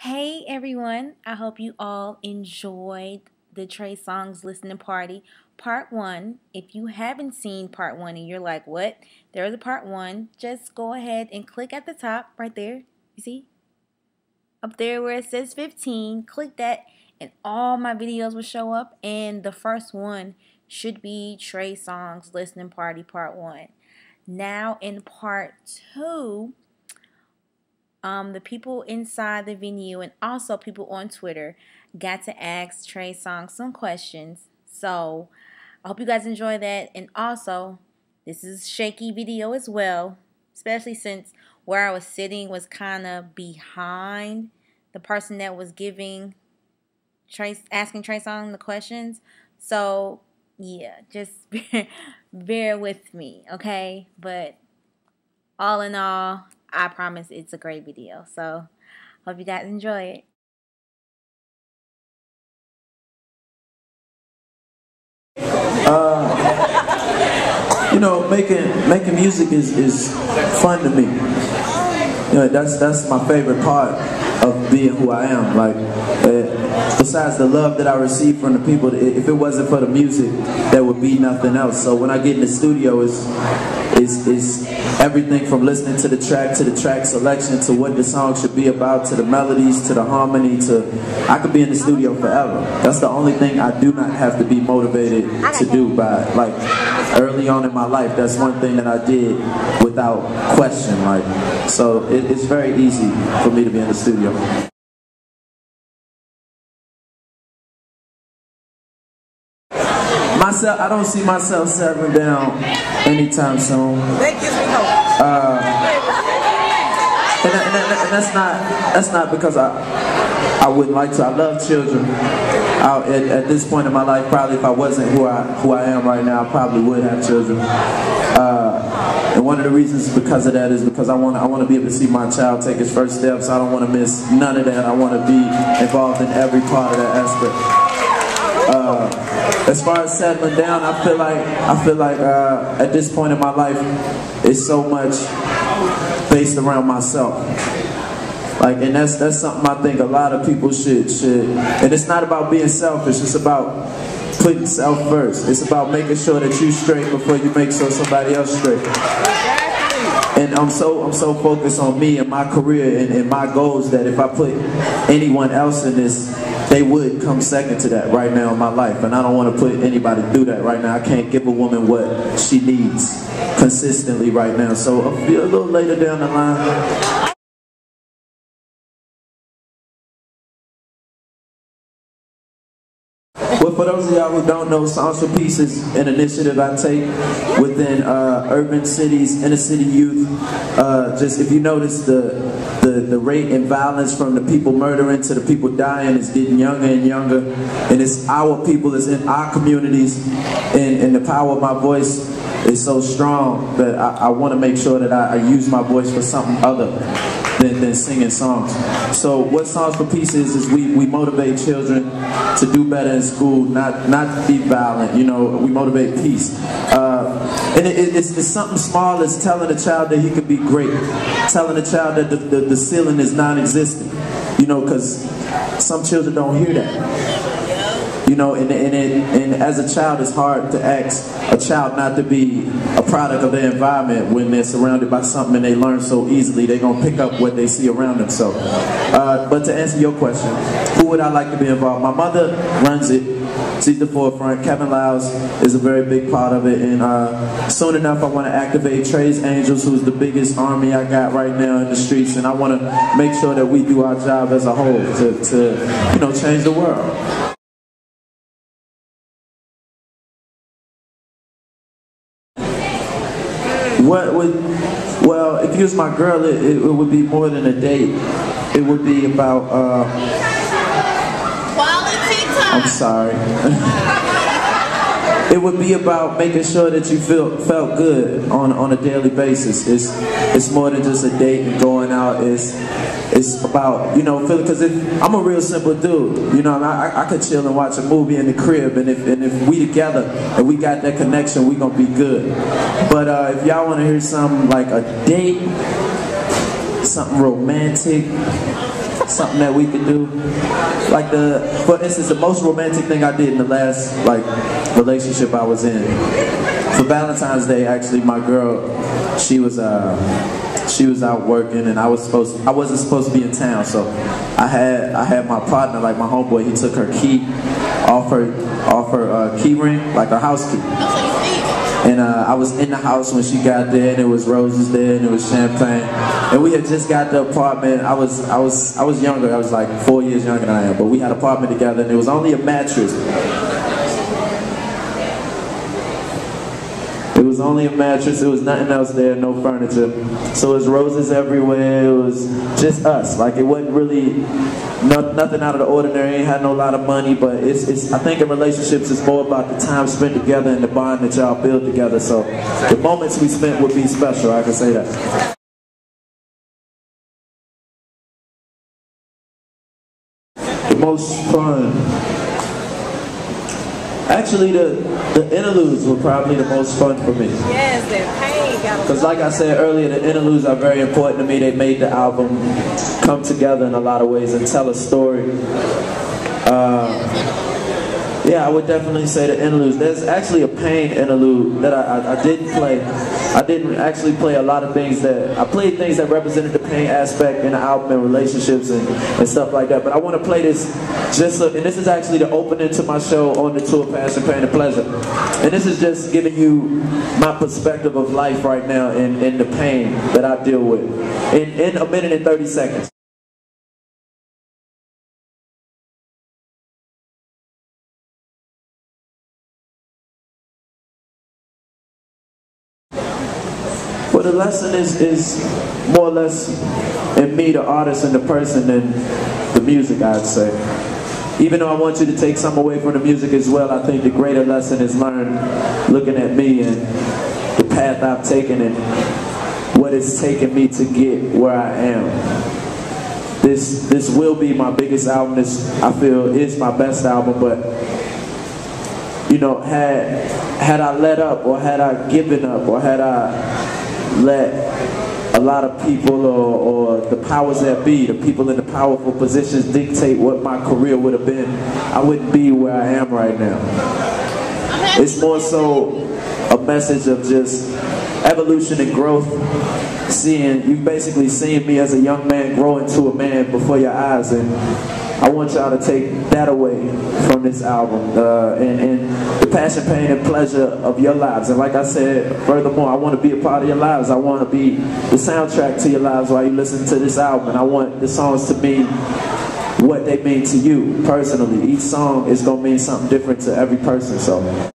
Hey everyone, I hope you all enjoyed the Trey Songz listening party part 1. If you haven't seen part 1 and you're like, what? There's a part 1, just go ahead and click at the top right there. You see? Up there where it says 15, click that and all my videos will show up, and the first one should be Trey Songz listening party part 1. Now in part 2, the people inside the venue and also people on Twitter got to ask Trey Songz some questions. So I hope you guys enjoy that. And also, this is a shaky video as well, especially since where I was sitting was kind of behind the person that was asking Trey Songz the questions. So yeah, just bear with me, okay? But all in all, I promise it's a great video. So, hope you guys enjoy it. Making music is fun to me. That's my favorite part of being who I am. Besides the love that I receive from the people, if it wasn't for the music, there would be nothing else. So when I get in the studio, it's everything from listening to the track selection, to what the song should be about, to the melodies, to the harmony, I could be in the studio forever. That's the only thing I do not have to be motivated to do by, early on in my life. That's one thing that I did without question. So it's very easy for me to be in the studio. I don't see myself settling down anytime soon. That gives me hope. And that's not because I wouldn't like to. I love children. At this point in my life, probably if I wasn't who I am right now, I probably would have children. And one of the reasons because of that is because I want to be able to see my child take his first steps. I don't want to miss none of that. I want to be involved in every part of that aspect. As far as settling down, I feel like at this point in my life, it's so much based around myself. And that's something I think a lot of people should. And it's not about being selfish. It's about putting self first. It's about making sure that you straight before you make sure somebody else straight. And I'm so focused on me and my career and my goals that if I put anyone else in this, they would come second to that right now in my life. And I don't want to put anybody through that right now. I can't give a woman what she needs consistently right now. So a little later down the line. Well, for those of y'all who don't know, Songs for Peace is an initiative I take within urban cities, inner city youth. Just if you notice, the rate in violence from the people murdering to the people dying is getting younger and younger, and it's our people, it's in our communities, and the power of my voice is so strong that I want to make sure that I use my voice for something other than singing songs. So what Songs for Peace is we motivate children to do better in school, not to be violent. We motivate peace. And it's something small as telling a child that he could be great, telling a child that the ceiling is non-existent. Because some children don't hear that. And as a child, it's hard to ask a child not to be a product of their environment when they're surrounded by something and they learn so easily. They're going to pick up what they see around them. So, but to answer your question, who would I like to be involved? My mother runs it. She's the forefront. Kevin Lyles is a very big part of it. And soon enough, I want to activate Trey's Angels, who's the biggest army I got right now in the streets. And I want to make sure that we do our job as a whole to change the world. Well, if you was my girl, it would be more than a date. It would be about, Quality time. I'm sorry. It would be about making sure that you felt good on a daily basis. It's more than just a date and going out. It's about, feeling, because I'm a real simple dude. I could chill and watch a movie in the crib, and if we together and we got that connection, we gonna be good. But if y'all want to hear something like a date, something romantic, something that we could do. Like for instance, the most romantic thing I did in the last relationship I was in. For Valentine's Day, actually, my girl, she was out working, and I wasn't supposed to be in town, so I had my partner, like my homeboy. He took her key off her key ring, like her house key. And I was in the house when she got there, and there was roses there, and there was champagne. And we had just got the apartment. I was younger. I was like 4 years younger than I am. But we had an apartment together, and there was only a mattress. It was only a mattress. There was nothing else there, no furniture. So it was roses everywhere. It was just us. Like, it wasn't really nothing out of the ordinary. Ain't had no lot of money, but I think in relationships it's more about the time spent together and the bond that y'all build together. So the moments we spent would be special. I can say that. The most fun. Actually, the interludes were probably the most fun for me. Yes, the pain got because like I said earlier, the interludes are very important to me. They made the album come together in a lot of ways and tell a story. Yeah, I would definitely say the interludes. There's actually a pain interlude that I didn't play. I didn't actually play a lot of things that... I played things that represented the pain aspect in the album and relationships and stuff like that. But I want to play this just so... And this is actually the opening to my show on the tour, Passion, Pain, and Pleasure. And this is just giving you my perspective of life right now in the pain that I deal with. In a minute and 30 seconds. Well, the lesson is more or less in me, the artist and the person, than the music, I'd say. Even though I want you to take some away from the music as well, I think the greater lesson is learned looking at me and the path I've taken and what it's taken me to get where I am. This will be my biggest album. This, I feel, is my best album, but you know, had I let up, or had I given up, or had I let a lot of people or the powers that be, the people in the powerful positions, dictate what my career would have been, I wouldn't be where I am right now. It's more so a message of just evolution and growth. You basically seeing me as a young man grow into a man before your eyes, and I want y'all to take that away from this album and the passion, pain, and pleasure of your lives. And like I said, furthermore, I want to be a part of your lives. I want to be the soundtrack to your lives while you listen to this album. And I want the songs to mean what they mean to you personally. Each song is going to mean something different to every person. So.